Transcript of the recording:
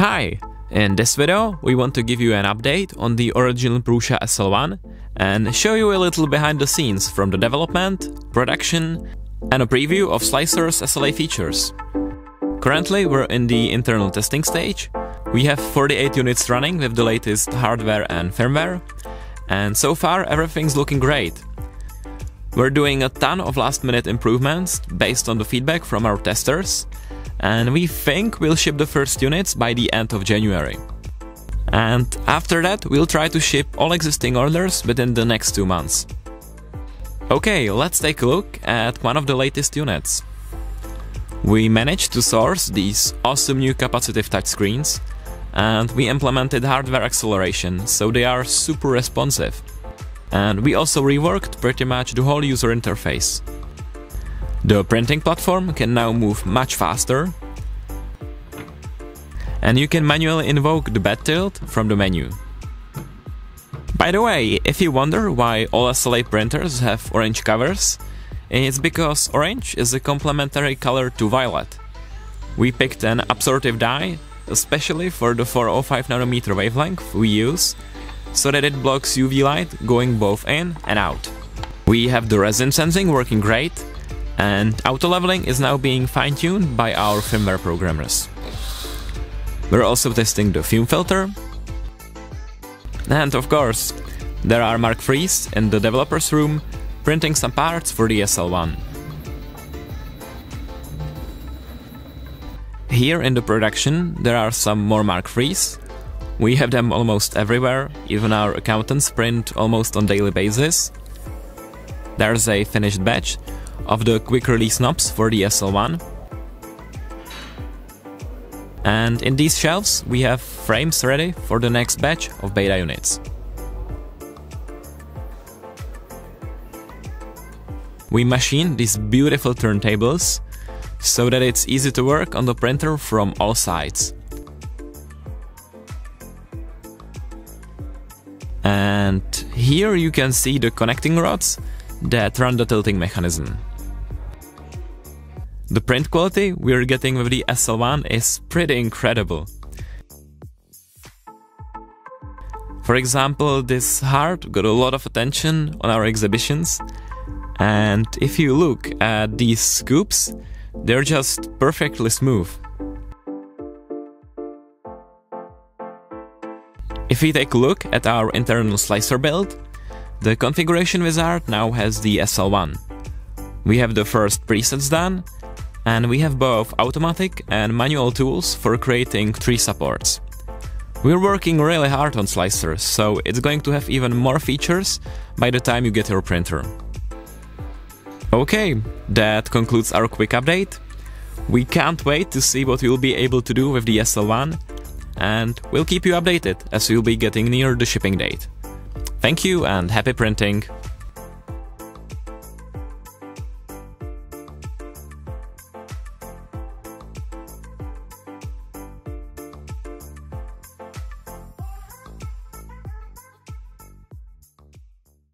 Hi! In this video we want to give you an update on the original Prusa SL1 and show you a little behind the scenes from the development, production and a preview of Slicer's SLA features. Currently we're in the internal testing stage. We have 48 units running with the latest hardware and firmware, and so far everything's looking great. We're doing a ton of last-minute improvements based on the feedback from our testers, and we think we'll ship the first units by the end of January. And after that we'll try to ship all existing orders within the next 2 months. Okay, let's take a look at one of the latest units. We managed to source these awesome new capacitive touchscreens, and we implemented hardware acceleration, so they are super responsive. And we also reworked pretty much the whole user interface. The printing platform can now move much faster, and you can manually invoke the bed tilt from the menu. By the way, if you wonder why all SLA printers have orange covers, it's because orange is a complementary color to violet. We picked an absorptive dye, especially for the 405nm wavelength we use, so that it blocks UV light going both in and out. We have the resin sensing working great, and auto leveling is now being fine-tuned by our firmware programmers. We're also testing the fume filter, and of course, there are Mark III's in the developers room printing some parts for the SL1. Here in the production there are some more Mark III's. We have them almost everywhere, even our accountants print almost on daily basis. There's a finished batch of the quick release knobs for the SL1. And in these shelves we have frames ready for the next batch of beta units. We machined these beautiful turntables so that it's easy to work on the printer from all sides. And here you can see the connecting rods that run the tilting mechanism. The print quality we're getting with the SL1 is pretty incredible. For example, this heart got a lot of attention on our exhibitions, and if you look at these scoops, they're just perfectly smooth. If we take a look at our internal slicer build, the configuration wizard now has the SL1. We have the first presets done, and we have both automatic and manual tools for creating tree supports. We're working really hard on slicers, so it's going to have even more features by the time you get your printer. Okay, that concludes our quick update. We can't wait to see what we'll be able to do with the SL1, and we'll keep you updated as we'll be getting near the shipping date. Thank you and happy printing!